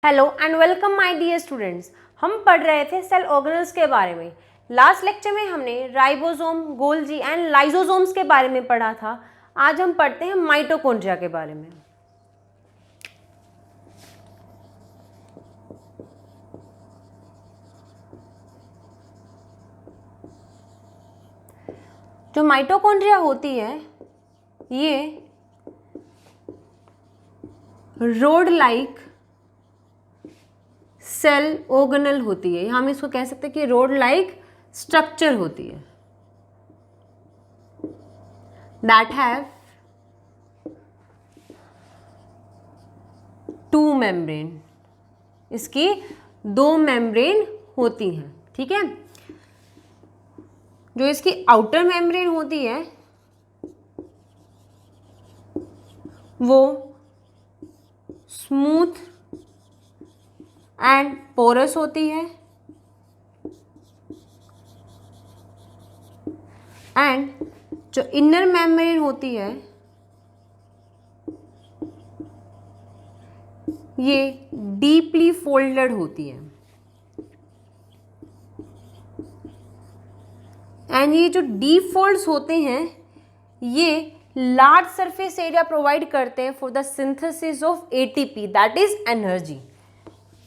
Hello and welcome my dear students. हम पढ़ रहे थे सेल ऑर्गेनल्स के बारे में। लास्ट लेक्चर में हमने राइबोसोम, गोल्जी एंड लाइसोसोम्स के बारे में पढ़ा था। आज हम पढ़ते हैं माइटोकॉन्ड्रिया के बारे में। जो माइटोकॉन्ड्रिया होती है ये रोड लाइक सेल ऑर्गेनल होती है। हम इसको कह सकते हैं कि रोड लाइक स्ट्रक्चर होती है दैट हैव टू मेम्ब्रेन। इसकी दो मेम्ब्रेन होती हैं, ठीक है। जो इसकी आउटर मेम्ब्रेन होती है वो स्मूथ एंड पोरस होती है एंड जो इनर मेम्ब्रेन होती है ये डीपली फोल्डेड होती है। एंड ये जो डीप फोल्ड्स होते हैं ये लार्ज सरफेस एरिया प्रोवाइड करते हैं for the synthesis of ATP that is energy.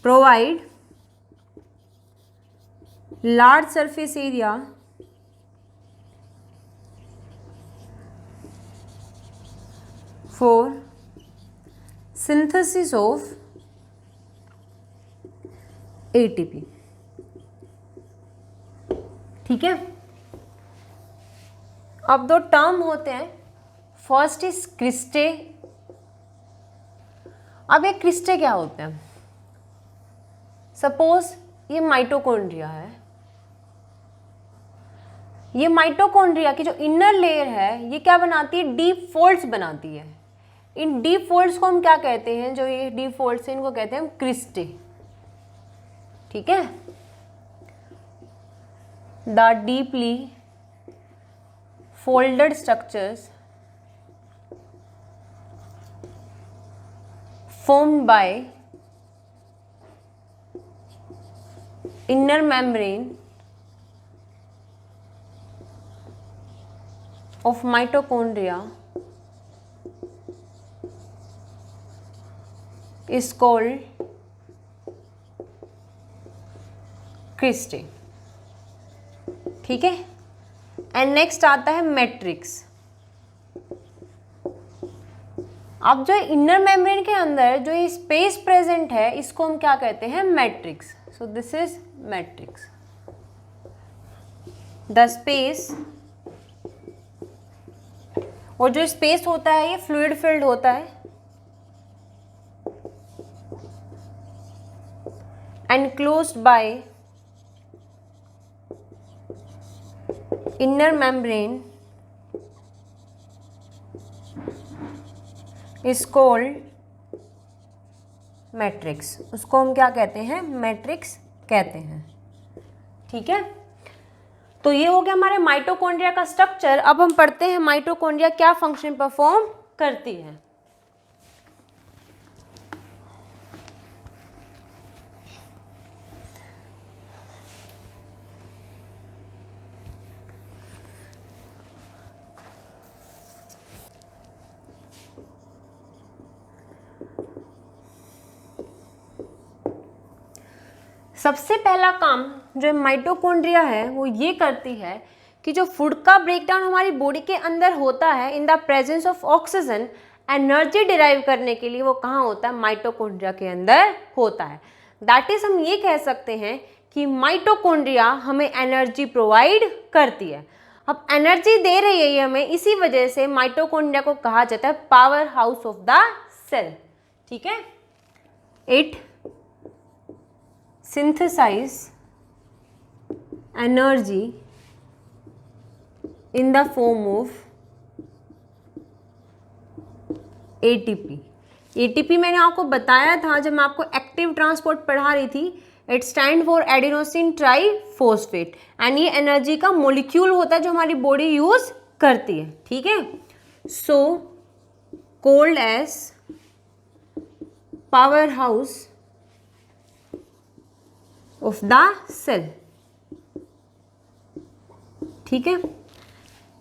Provide large surface area for synthesis of ATP, ठीक है। अब दो टर्म होते हैं, फर्स्ट इज क्रिस्टे। अब ये क्रिस्टे क्या होते हैं? सपोज ये माइटोकॉन्ड्रिया है। ये माइटोकॉन्ड्रिया की जो इनर लेयर है ये क्या बनाती है? डीप फोल्ड्स बनाती है। इन डीप फोल्ड्स को हम क्या कहते हैं? जो ये डीप फोल्ड्स हैं इनको कहते हैं हम क्रिस्टे, ठीक है। The deeply folded structures formed by inner membrane of mitochondria is called cristae, ठीक है। एंड नेक्स्ट आता है मैट्रिक्स। अब जो इनर मेम्ब्रेन के अंदर जो ये स्पेस प्रेजेंट है इसको हम क्या कहते हैं? Matrix. So this is matrix. The space, और जो स्पेस होता है ये फ्लूइड फिल्ड होता है enclosed bye inner membrane is called matrix. उसको हम क्या कहते हैं? मैट्रिक्स कहते हैं, ठीक है। तो ये हो गया हमारे माइटोकॉन्ड्रिया का स्ट्रक्चर। अब हम पढ़ते हैं माइटोकॉन्ड्रिया क्या फंक्शन परफॉर्म करती है। सबसे पहला काम जो माइटोकॉन्ड्रिया है वो ये करती है कि जो फूड का ब्रेकडाउन हमारी बॉडी के अंदर होता है in the presence of oxygen, energy derive करने के लिए वो कहाँ होता है? माइटोकॉन्ड्रिया के अंदर होता है। दैट इज हम ये कह सकते हैं कि माइटोकॉन्ड्रिया हमें एनर्जी प्रोवाइड करती है। अब एनर्जी दे रही है ये हमें, इसी वजह से माइटोकॉन्ड्रिया को कहा जाता है power house of the cell, ठीक है। It synthesize energy in the form of ATP। ATP मैंने आपको बताया था जब मैं आपको एक्टिव ट्रांसपोर्ट पढ़ा रही थी। It stand for adenosine triphosphate and ये एनर्जी का मोलिक्यूल होता है जो हमारी बॉडी यूज करती है, ठीक है। So called as power house of the cell. ठीक है।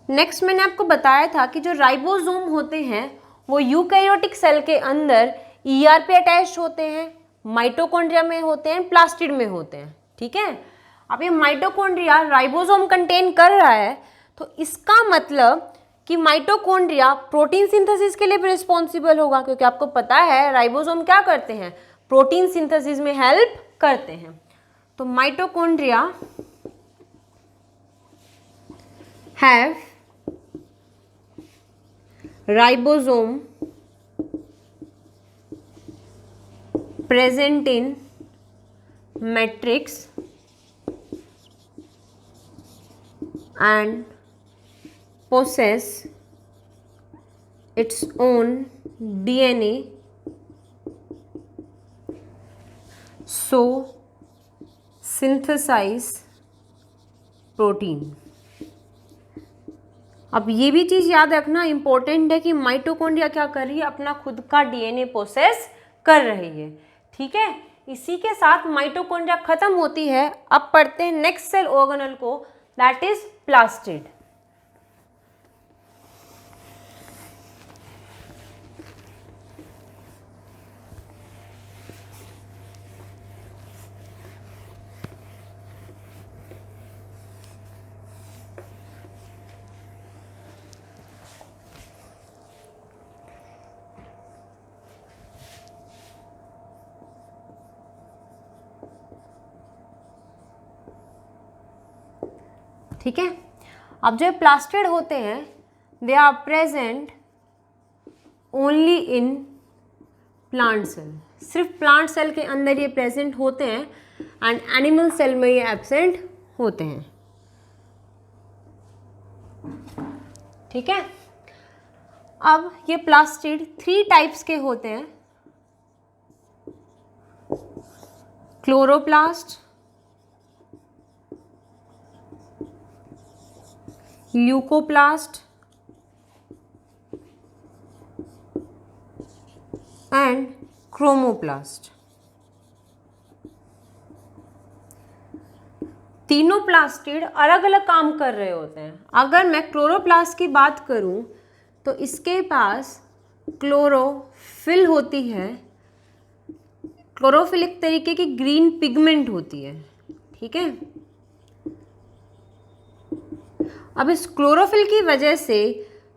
नेक्स्ट मैंने आपको बताया था कि जो राइबोसोम होते हैं वो यूकैरियोटिक सेल के अंदर ईआर पे अटैच्ड होते हैं, माइटोकॉन्ड्रिया में होते हैं, प्लास्टिड में होते हैं। ठीक है। अब ये माइटोकॉन्ड्रिया राइबोसोम कंटेन कर रहा है तो इसका मतलब कि माइटोकॉन्ड्रिया प्रोटीन सिंथेसिस के लिए भी रिस्पॉन्सिबल होगा, क्योंकि आपको पता है राइबोसोम क्या करते हैं, प्रोटीन सिंथेसिस में हेल्प करते हैं। तो mitochondria have ribosome present in matrix and possess its own DNA, so synthesize protein। अब ये भी चीज़ याद रखना इम्पोर्टेंट है कि माइटोकॉन्ड्रिया क्या कर रही है, अपना खुद का डीएनए प्रोसेस कर रही है। ठीक है। इसी के साथ माइटोकॉन्ड्रिया खत्म होती है। अब पढ़ते हैं नेक्स्ट सेल ऑर्गेनल को, दैट इज प्लास्टिड। ठीक है। अब जो प्लास्टिड होते हैं they are present only in plant cell, सिर्फ प्लांट सेल के अंदर ये प्रेजेंट होते हैं एंड एनिमल सेल में ये एब्सेंट होते हैं। ठीक है। अब ये प्लास्टिड 3 टाइप्स के होते हैं, क्लोरोप्लास्ट, ल्यूकोप्लास्ट एंड क्रोमोप्लास्ट। तीनों प्लास्टिड अलग अलग काम कर रहे होते हैं। अगर मैं क्लोरोप्लास्ट की बात करूं तो इसके पास क्लोरोफिल होती है। क्लोरोफिल एक तरीके की ग्रीन पिगमेंट होती है। ठीक है। अब इस क्लोरोफिल की वजह से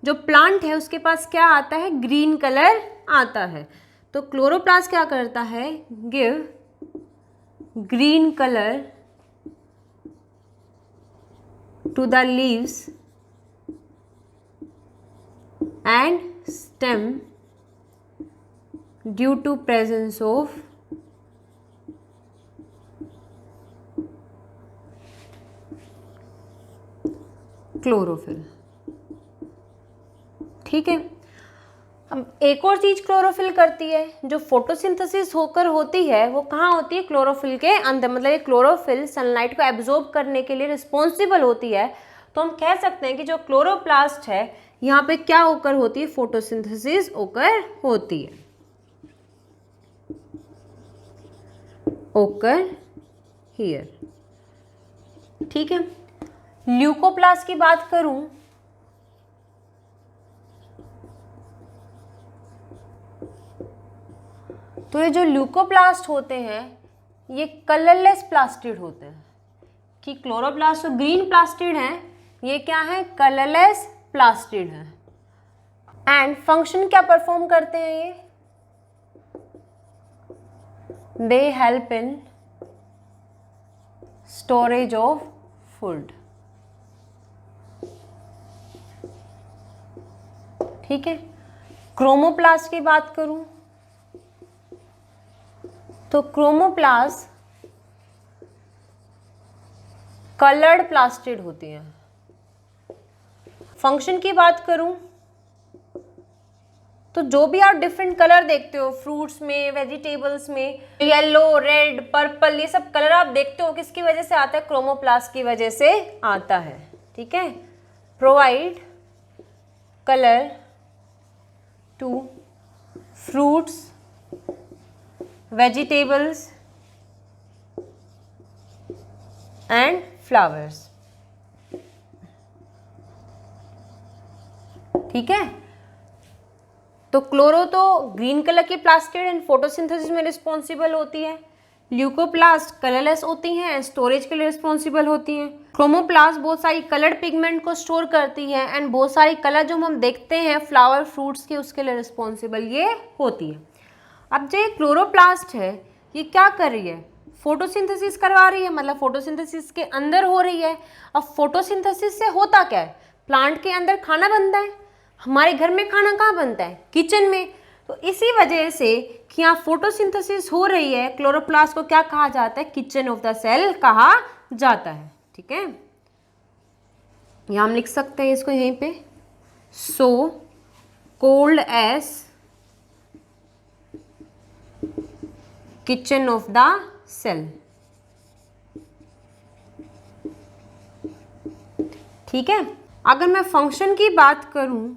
जो प्लांट है उसके पास क्या आता है, ग्रीन कलर आता है। तो क्लोरोप्लास्ट क्या करता है, give green colour to the leaves and stem due to presence of chlorophyll. ठीक है। अब एक और चीज क्लोरोफिल करती है, जो फोटोसिंथेसिस होकर होती है वो कहाँ होती है, क्लोरोफिल के अंदर। मतलब ये क्लोरोफिल सनलाइट को एब्जॉर्ब करने के लिए रिस्पॉन्सिबल होती है। तो हम कह सकते हैं कि जो क्लोरोप्लास्ट है यहाँ पे क्या होकर होती है, फोटोसिंथेसिस होकर होती है। ओकर हियर। ठीक है। ल्यूकोप्लास्ट की बात करूं तो ये जो ल्यूकोप्लास्ट होते हैं ये कलरलेस प्लास्टिड होते हैं। कि क्लोरोप्लास्ट तो ग्रीन प्लास्टिड है, ये क्या है, कलरलेस प्लास्टिड है। एंड फंक्शन क्या परफॉर्म करते हैं ये, they help in storage of food. ठीक है। क्रोमोप्लास्ट की बात करूं तो क्रोमोप्लास्ट कलर्ड प्लास्टिड होती है। फंक्शन की बात करूं तो जो भी आप डिफरेंट कलर देखते हो फ्रूट्स में, वेजिटेबल्स में, येलो, रेड, पर्पल, ये सब कलर आप देखते हो किसकी वजह से आता है, क्रोमोप्लास्ट की वजह से आता है। ठीक है। Provide colour to fruits, vegetables and flowers. ठीक है, तो क्लोरो तो ग्रीन कलर की प्लास्टिड एंड फोटोसिंथेसिस में रिस्पॉन्सिबल होती है, ल्यूकोप्लास्ट कलरलेस होती हैं एंड स्टोरेज के लिए रिस्पॉन्सिबल होती हैं, क्रोमोप्लास्ट बहुत सारी कलर्ड पिगमेंट को स्टोर करती है एंड बहुत सारी कलर जो हम देखते हैं फ्लावर फ्रूट्स के उसके लिए रिस्पॉन्सिबल ये होती है। अब जो क्लोरोप्लास्ट है ये क्या कर रही है, फोटोसिंथेसिस करवा रही है, मतलब फोटोसिंथेसिस के अंदर हो रही है। अब फोटोसिंथेसिस से होता क्या है, प्लांट के अंदर खाना बनता है, हमारे घर में खाना कहाँ बनता है, किचन में। तो इसी वजह से कि यहाँ फोटोसिंथेसिस हो रही है, क्लोरोप्लास्ट को क्या कहा जाता है, किचन ऑफ द सेल कहा जाता है। ठीक है, यहाँ हम लिख सकते हैं इसको यहीं पे, so called as kitchen of the cell. ठीक है, अगर मैं फंक्शन की बात करूं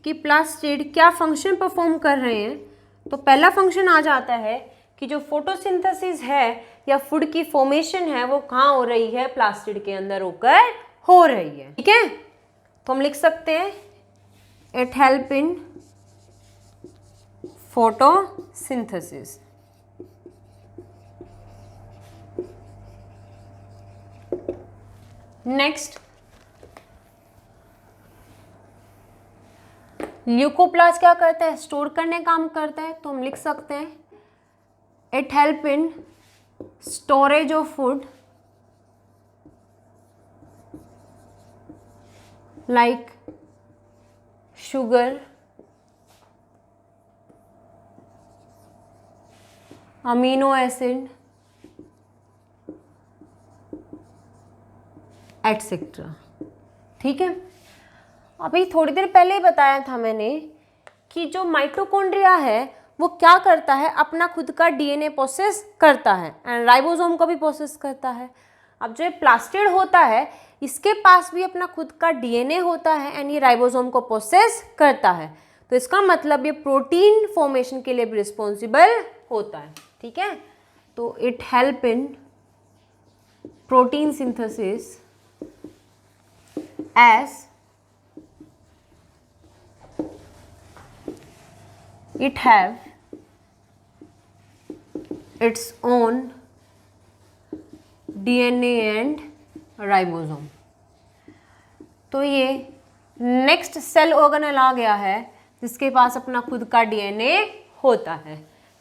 कि प्लास्टिड क्या फंक्शन परफॉर्म कर रहे हैं, तो पहला फंक्शन आ जाता है कि जो फोटोसिंथेसिस है या फूड की फॉर्मेशन है वो कहाँ हो रही है, प्लास्टिड के अंदर होकर हो रही है। ठीक है, तो हम लिख सकते हैं it help in photosynthesis. Next, leucoplast क्या करता है, स्टोर करने काम करता है, तो हम लिख सकते हैं it help in storage of food like sugar, amino acid etcetera. ठीक है, अभी थोड़ी देर पहले ही बताया था मैंने कि जो माइटोकॉन्ड्रिया है वो क्या करता है, अपना खुद का डीएनए प्रोसेस करता है एंड राइबोसोम को भी प्रोसेस करता है। अब जो प्लास्टिड होता है इसके पास भी अपना खुद का डीएनए होता है एंड ये राइबोसोम को प्रोसेस करता है, तो इसका मतलब ये प्रोटीन फॉर्मेशन के लिए भी रिस्पॉन्सिबल होता है। ठीक है, तो it help in protein synthesis as it have its own DNA and ribosome. तो ये नेक्स्ट सेल ऑर्गेनल आ गया है जिसके पास अपना खुद का डीएनए होता है।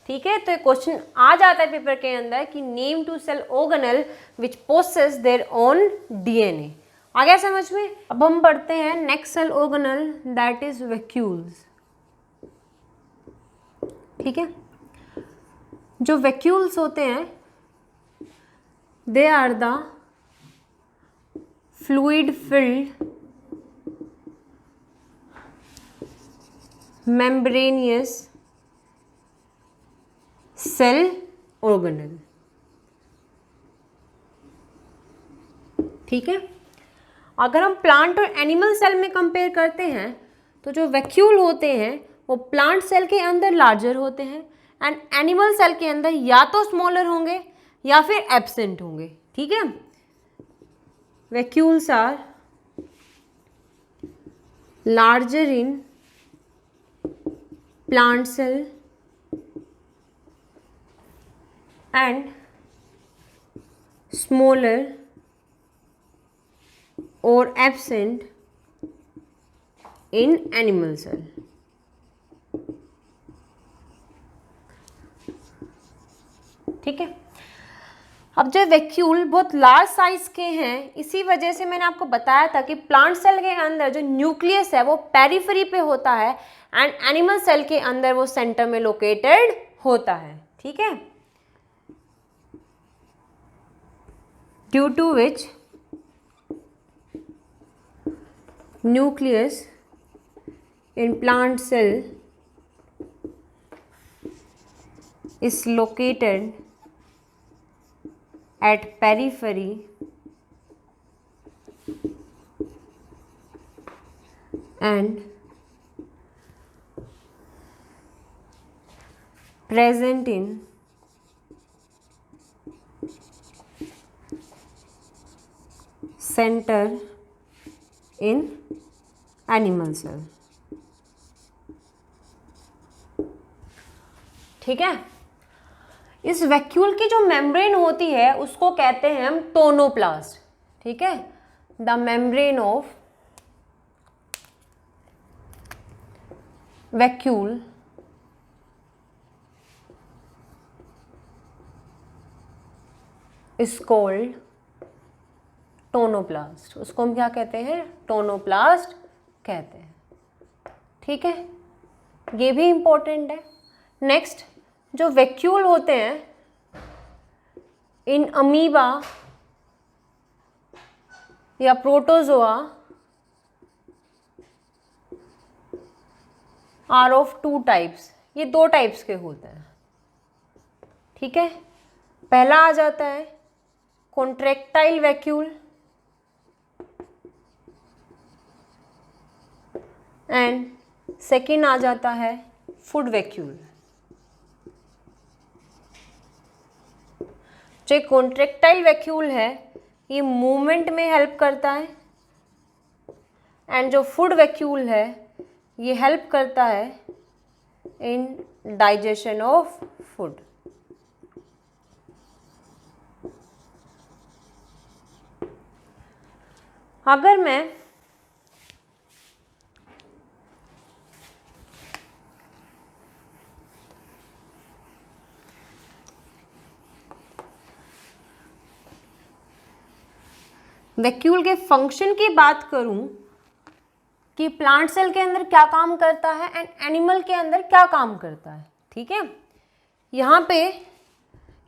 ठीक है, तो ये क्वेश्चन आ जाता है पेपर के अंदर कि name two cell organelle which possess their own DNA. आ गया समझ में। अब हम पढ़ते हैं next cell organelle that is vacuoles. ठीक है, जो वैक्यूल्स होते हैं they are the fluid filled membranous cell organelle. ठीक है, अगर हम प्लांट और एनिमल सेल में कंपेयर करते हैं तो जो वैक्यूल होते हैं वो प्लांट सेल के अंदर लार्जर होते हैं एंड एनिमल सेल के अंदर या तो स्मॉलर होंगे या फिर एब्सेंट होंगे। ठीक है, vacuoles are larger in plant cell and smaller or absent in animal cell। ठीक है, अब जो वैक्यूल बहुत लार्ज साइज के हैं इसी वजह से मैंने आपको बताया था कि प्लांट सेल के अंदर जो न्यूक्लियस है वो पेरिफेरी पे होता है एंड एनिमल सेल के अंदर वो सेंटर में लोकेटेड होता है। ठीक है, due to which nucleus in plant cell is located at periphery and present in centre in animal cell. ठीक है, इस वैक्यूल की जो मेम्ब्रेन होती है उसको कहते हैं हम टोनोप्लास्ट। ठीक है, the membrane of vacuole is called tonoplast. उसको हम क्या कहते हैं? टोनोप्लास्ट कहते हैं। ठीक है, ये भी इंपॉर्टेंट है। नेक्स्ट, जो वैक्यूल होते हैं इन अमीबा या protozoa are of two types. ये दो टाइप्स के होते हैं। ठीक है, पहला आ जाता है कॉन्ट्रैक्टाइल वैक्यूल एंड सेकेंड आ जाता है फूड वैक्यूल। जो कॉन्ट्रैक्टाइल वैक्यूल है ये मूवमेंट में हेल्प करता है एंड जो फूड वैक्यूल है ये हेल्प करता है इन डाइजेशन ऑफ फूड। अगर मैं वैक्यूल के फंक्शन की बात करूं कि प्लांट सेल के अंदर क्या काम करता है एंड एनिमल के अंदर क्या काम करता है। ठीक है, यहाँ पे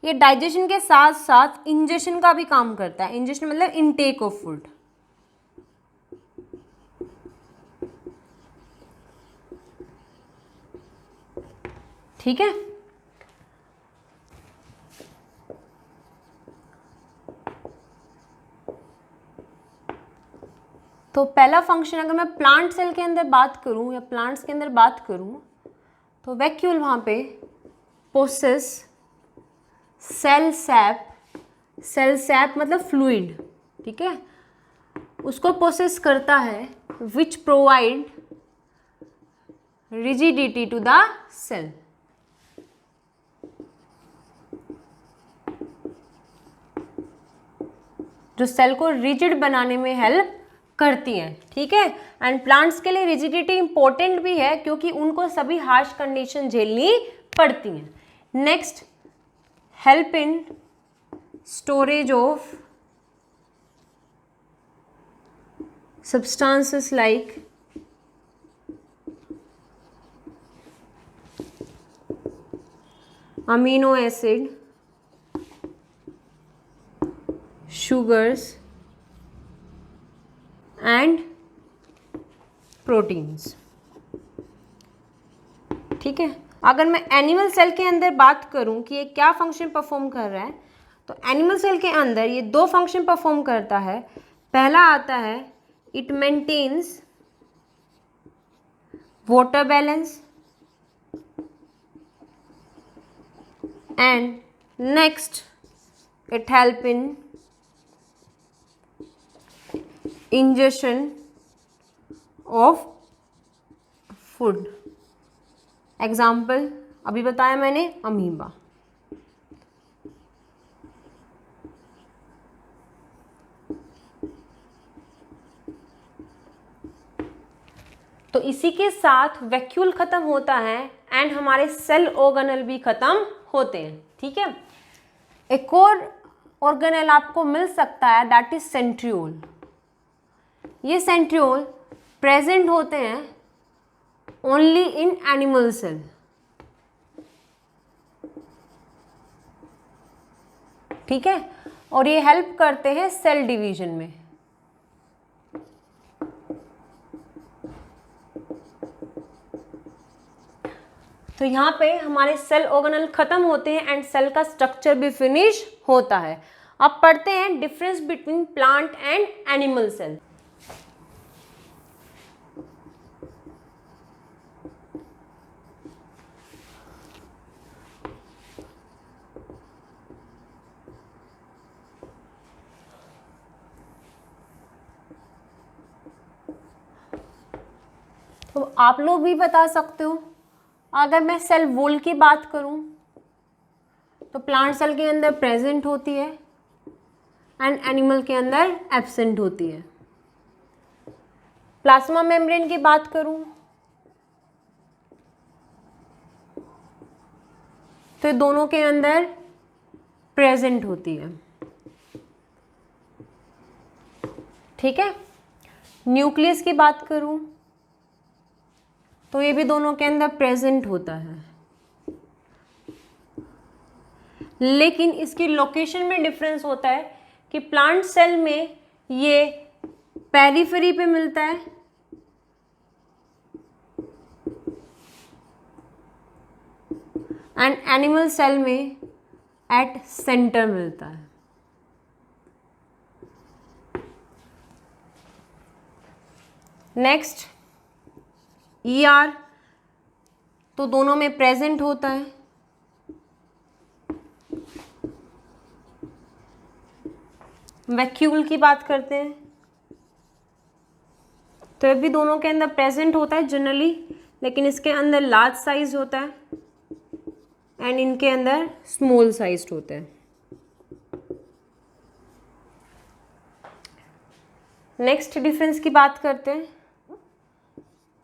ये डाइजेशन के साथ साथ इंजेशन का भी काम करता है। इंजेशन मतलब इनटेक ऑफ फूड। ठीक है, तो पहला फंक्शन अगर मैं प्लांट सेल के अंदर बात करूं या प्लांट्स के अंदर बात करूं तो वैक्यूल वहां पे possess cell sap. Cell sap मतलब फ्लूइड। ठीक है, उसको पोसेस करता है which provide rigidity to the cell. जो सेल को रिजिड बनाने में हेल्प करती हैं। ठीक है, एंड प्लांट्स के लिए रिजिडिटी इंपॉर्टेंट भी है क्योंकि उनको सभी हार्श कंडीशन झेलनी पड़ती हैं। Next, help in storage of substances like amino acid, sugars and proteins। ठीक है, अगर मैं एनिमल सेल के अंदर बात करूं कि ये क्या फंक्शन परफॉर्म कर रहा है तो एनिमल सेल के अंदर ये दो फंक्शन परफॉर्म करता है। पहला आता है it maintains water balance and next it help in ingestion of food. Example अभी बताया मैंने, अमीबा। तो इसी के साथ वैक्यूल खत्म होता है एंड हमारे सेल ऑर्गेनल भी खत्म होते हैं। ठीक है, एक और ऑर्गेनल आपको मिल सकता है दैट इज सेंट्रियोल। ये सेंट्रियोल प्रेजेंट होते हैं ओनली इन एनिमल सेल। ठीक है, और ये हेल्प करते हैं सेल डिवीजन में। तो यहाँ पे हमारे सेल ऑर्गेनल खत्म होते हैं एंड सेल का स्ट्रक्चर भी फिनिश होता है। अब पढ़ते हैं difference between plant and animal cell. तो आप लोग भी बता सकते हो। अगर मैं सेल वॉल की बात करूं तो प्लांट सेल के अंदर प्रेजेंट होती है एंड एनिमल के अंदर एब्सेंट होती है। प्लाज्मा मेम्ब्रेन की बात करूं तो दोनों के अंदर प्रेजेंट होती है। ठीक है। न्यूक्लियस की बात करूं तो ये भी दोनों के अंदर प्रेजेंट होता है, लेकिन इसकी लोकेशन में डिफरेंस होता है कि प्लांट सेल में ये पेरिफेरी पे मिलता है एंड एनिमल सेल में एट सेंटर मिलता है। नेक्स्ट ER तो दोनों में प्रेजेंट होता है। वैक्यूल की बात करते हैं तो ये भी दोनों के अंदर प्रेजेंट होता है जनरली, लेकिन इसके अंदर लार्ज साइज होता है एंड इनके अंदर स्मॉल साइज्ड होता है। नेक्स्ट डिफरेंस की बात करते हैं।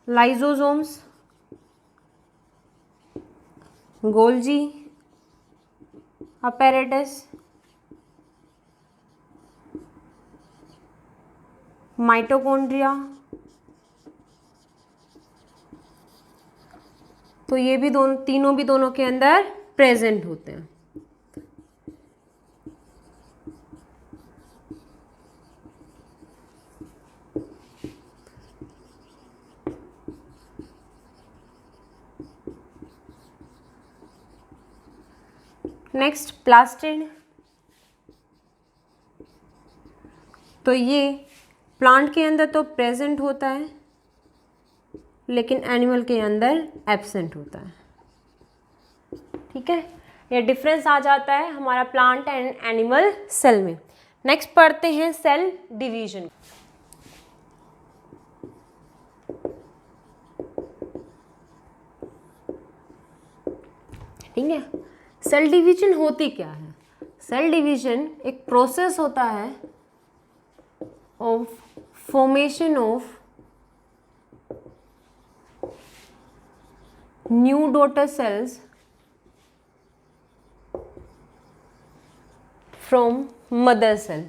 लाइजोसोम्स, गोल्जी अपैरेटस, माइटोकॉन्ड्रिया, तो ये भी तीनों भी दोनों के अंदर प्रेजेंट होते हैं। नेक्स्ट प्लास्टिड, तो ये प्लांट के अंदर तो प्रेजेंट होता है लेकिन एनिमल के अंदर एब्सेंट होता है। ठीक है, ये डिफरेंस आ जाता है हमारा प्लांट एंड एनिमल सेल में। नेक्स्ट पढ़ते हैं सेल डिवीजन। ठीक है, सेल डिवीजन होती क्या है? सेल डिवीजन एक प्रोसेस होता है of formation of new daughter cells from mother cell.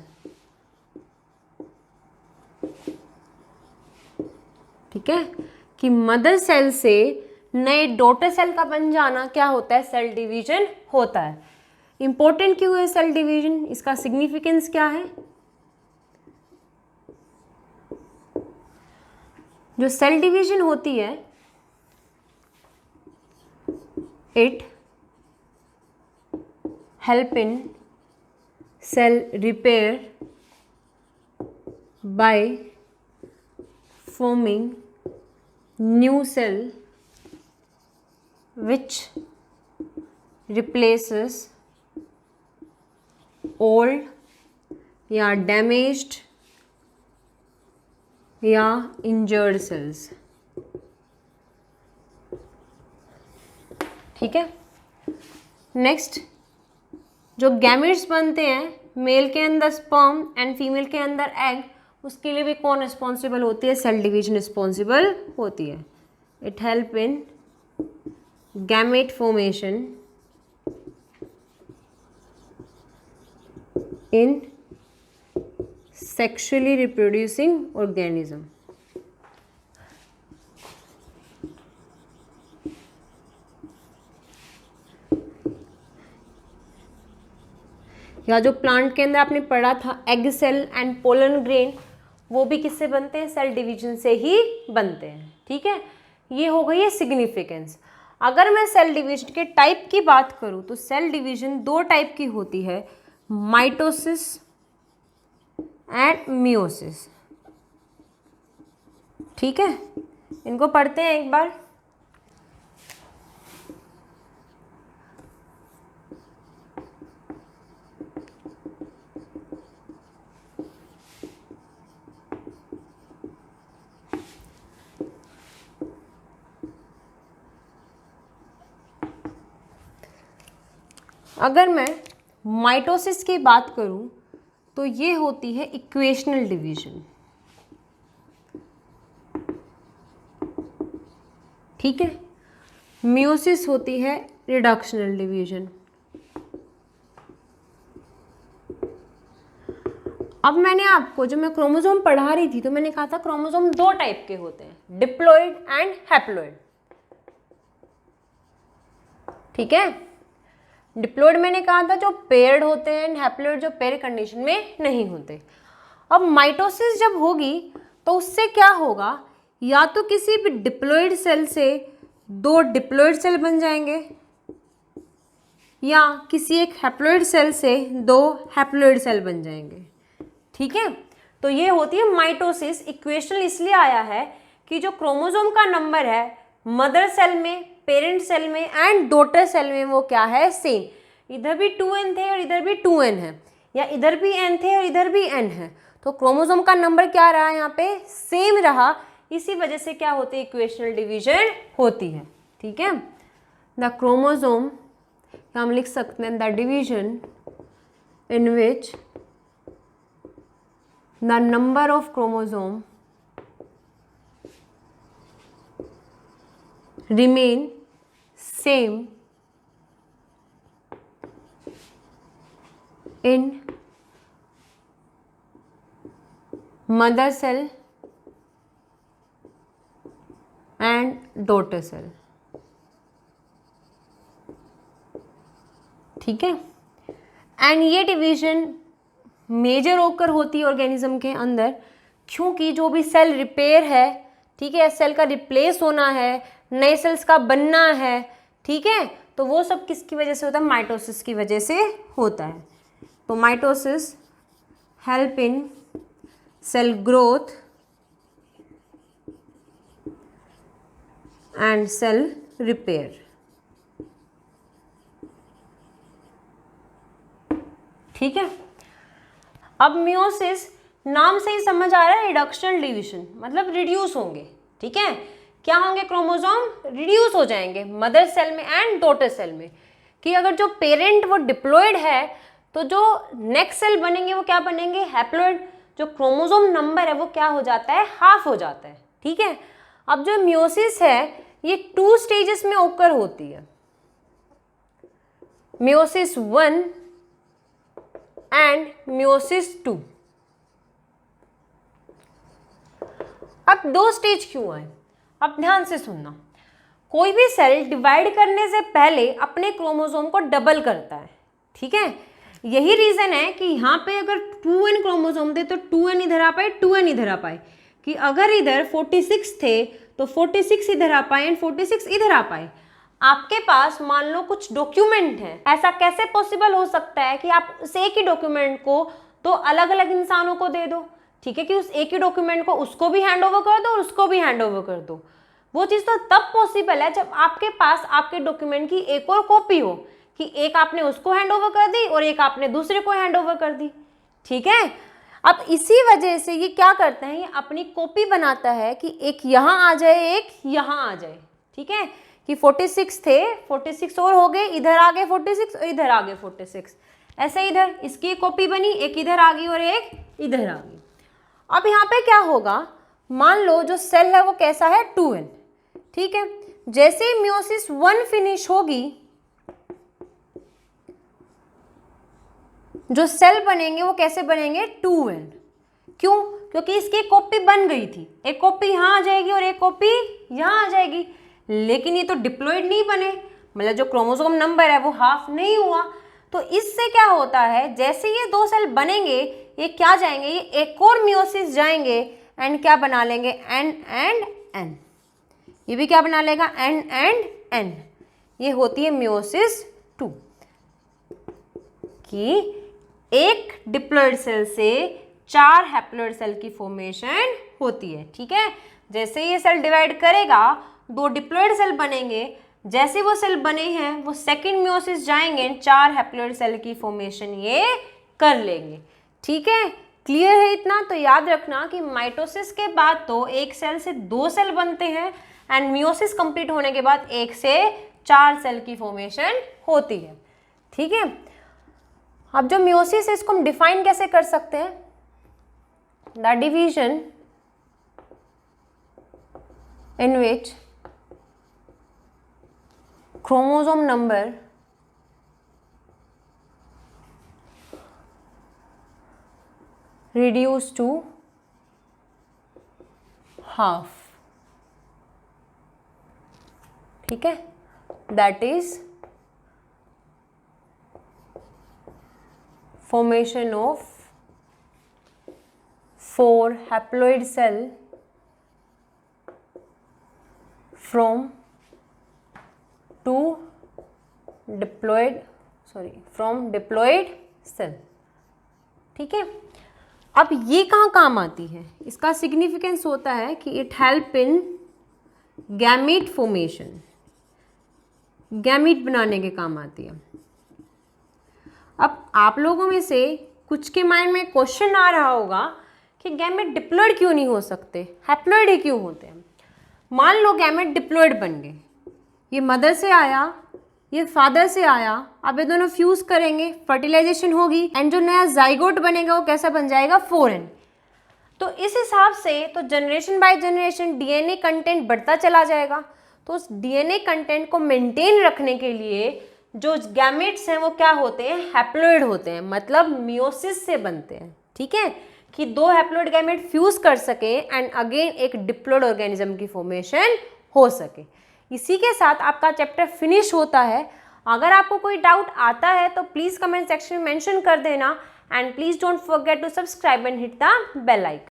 ठीक है, कि मदर सेल से नए डॉटर सेल का बन जाना क्या होता है? सेल डिवीजन होता है। इंपॉर्टेंट क्यों है सेल डिवीजन? इसका सिग्निफिकेंस क्या है? जो सेल डिवीजन होती है, it help in cell repair by forming new cell which replaces old या damaged या injured cells। ठीक है, नेक्स्ट जो गैमेट्स बनते हैं, मेल के अंदर स्पर्म एंड फीमेल के अंदर एग, उसके लिए भी कौन रिस्पॉन्सिबल होती है? सेल डिवीजन रिस्पॉन्सिबल होती है। It help in gamete formation in sexually reproducing organism. या जो प्लांट के अंदर आपने पढ़ा था egg cell and pollen grain, वो भी किससे बनते हैं? सेल डिवीजन से ही बनते हैं। ठीक है, ये हो गई है सिग्निफिकेंस। अगर मैं सेल डिवीजन के टाइप की बात करूं तो सेल डिवीजन दो टाइप की होती है, माइटोसिस एंड मियोसिस। ठीक है, इनको पढ़ते हैं एक बार। अगर मैं माइटोसिस की बात करूं तो ये होती है इक्वेशनल डिवीजन, ठीक है। मियोसिस होती है रिडक्शनल डिवीजन। अब मैंने आपको, जब मैं क्रोमोसोम पढ़ा रही थी तो मैंने कहा था क्रोमोसोम दो टाइप के होते हैं, डिप्लॉइड एंड हैप्लॉइड, ठीक है। डिप्लॉइड मैंने कहा था जो पेयर्ड होते हैं, एंड हैप्लॉइड जो पेयर कंडीशन में नहीं होते। अब माइटोसिस जब होगी तो उससे क्या होगा, या तो किसी भी डिप्लॉइड सेल से दो डिप्लॉइड सेल बन जाएंगे, या किसी एक हैप्लॉइड सेल से दो हैप्लॉइड सेल बन जाएंगे, ठीक है। तो ये होती है माइटोसिस। इक्वेशनल इसलिए आया है कि जो क्रोमोसोम का नंबर है मदर सेल में, पेरेंट सेल में एंड डॉटर सेल में वो क्या है, सेम। इधर भी 2n थे और इधर भी 2n है, या इधर भी n थे और इधर भी n है, तो क्रोमोसोम का नंबर क्या रहा यहाँ पे, सेम रहा। इसी वजह से क्या होती है, इक्वेशनल डिवीजन होती है, ठीक है। द क्रोमोसोम हम लिख सकते हैं the division in which the number of chromosome remain same in mother cell and daughter cell, ठीक है। एंड ये डिवीजन मेजर होकर होती है ऑर्गेनिज्म के अंदर, क्योंकि जो भी सेल रिपेयर है, ठीक है, सेल का रिप्लेस होना है, नए सेल्स का बनना है, ठीक है, तो वो सब किसकी वजह से होता है, माइटोसिस की वजह से होता है। तो mitosis help in cell growth and cell repair, ठीक है। अब मियोसिस नाम से ही समझ आ रहा है रिडक्शनल डिवीजन, मतलब रिड्यूस होंगे, ठीक है। क्या होंगे, क्रोमोसोम रिड्यूस हो जाएंगे मदर सेल में एंड डॉटर सेल में, कि अगर जो पेरेंट वो डिप्लॉइड है तो जो नेक्स्ट सेल बनेंगे वो क्या बनेंगे, हैप्लॉइड। जो क्रोमोसोम नंबर है वो क्या हो जाता है, हाफ हो जाता है, ठीक है। अब जो मियोसिस है ये 2 स्टेजेस में ओकर होती है, मियोसिस 1 एंड मियोसिस 2। अब 2 स्टेज क्यों आए, अब ध्यान से सुनना। कोई भी सेल डिवाइड करने से पहले अपने क्रोमोसोम को डबल करता है, ठीक है। यही रीजन है कि यहाँ पे अगर 2n क्रोमोसोम थे तो 2n इधर आ पाए, 2n इधर आ पाए, कि अगर इधर 46 थे तो 46 इधर आ पाए एंड 46 इधर आ पाए। आपके पास मान लो कुछ डॉक्यूमेंट है, ऐसा कैसे पॉसिबल हो सकता है कि आप उस एक ही डॉक्यूमेंट को दो अलग अलग इंसानों को दे दो, ठीक है, कि उस एक ही डॉक्यूमेंट को उसको भी हैंड ओवर कर दो और उसको भी हैंड ओवर कर दो। वो चीज़ तो तब पॉसिबल है जब आपके पास आपके डॉक्यूमेंट की एक और कॉपी हो, कि एक आपने उसको हैंड ओवर कर दी और एक आपने दूसरे को हैंड ओवर कर दी, ठीक है। अब इसी वजह से ये क्या करते हैं, ये अपनी कॉपी बनाता है कि एक यहाँ आ जाए, एक यहाँ आ जाए, ठीक है, कि 46 थे, 46 और हो गए, इधर आ गए 46 और इधर आ गए 46, ऐसे इधर इसकी एक कॉपी बनी, एक इधर आ गई और एक इधर आ गई। अब यहाँ पे क्या होगा, मान लो जो सेल है वो कैसा है, 2n, ठीक है। जैसे ही मियोसिस 1 फिनिश होगी, जो सेल बनेंगे वो कैसे बनेंगे, 2n। क्यों, क्योंकि इसकी एक कॉपी बन गई थी, एक कॉपी यहाँ आ जाएगी और एक कॉपी यहाँ आ जाएगी, लेकिन ये तो डिप्लॉइड नहीं बने, मतलब जो क्रोमोसोम नंबर है वो हाफ नहीं हुआ। तो इससे क्या होता है, जैसे ये 2 सेल बनेंगे, ये क्या जाएंगे, ये एक और मियोसिस जाएंगे एंड क्या बना लेंगे, n एंड n। ये भी क्या बना लेगा, n एंड n। ये होती है मियोसिस 2, कि एक डिप्लॉइड सेल से 4 हैप्लॉइड सेल की फॉर्मेशन होती है, ठीक है। जैसे ये सेल डिवाइड करेगा, 2 डिप्लॉइड सेल बनेंगे, जैसे वो सेल बने हैं वो सेकंड मियोसिस जाएंगे, 4 हैप्लॉइड सेल की फॉर्मेशन ये कर लेंगे, ठीक है। क्लियर है इतना, तो याद रखना कि माइटोसिस के बाद तो एक सेल से 2 सेल बनते हैं एंड मियोसिस कंप्लीट होने के बाद 1 से 4 सेल की फॉर्मेशन होती है। ठीक है। अब जो मियोसिस है इसको हम डिफाइन कैसे कर सकते हैं? The division in which chromosome number reduced to half, ठीक है, that is formation of 4 haploid cell from 2 diploid cell, ठीक है। अब ये कहाँ काम आती है? इसका सिग्निफिकेंस होता है कि it help in gamete formation, gamete बनाने के काम आती है। अब आप लोगों में से कुछ के माइंड में क्वेश्चन आ रहा होगा कि गैमेट डिप्लॉयड क्यों नहीं हो सकते, हैप्लॉयड ही क्यों होते हैं? मान लो गैमेट डिप्लॉयड बन गए, ये मदर से आया, ये फादर से आया, अब ये दोनों फ्यूज करेंगे, फर्टिलाइजेशन होगी एंड जो नया जाइगोट बनेगा वो कैसा बन जाएगा? 4n। तो इस हिसाब से तो generation by generation DNA content बढ़ता चला जाएगा। तो उस डीएनए कंटेंट को मेंटेन रखने के लिए जो गैमेट्स हैं वो क्या होते हैं? हैप्लॉयड होते हैं, मतलब मियोसिस से बनते हैं, ठीक है, कि 2 हैप्लॉयड गैमेट फ्यूज कर सके एंड अगेन एक डिप्लॉयड ऑर्गेनिज्म की फॉर्मेशन हो सके। इसी के साथ आपका चैप्टर फिनिश होता है। अगर आपको कोई डाउट आता है तो प्लीज़ कमेंट सेक्शन में मेंशन कर देना and please don't forget to subscribe and hit the bell icon.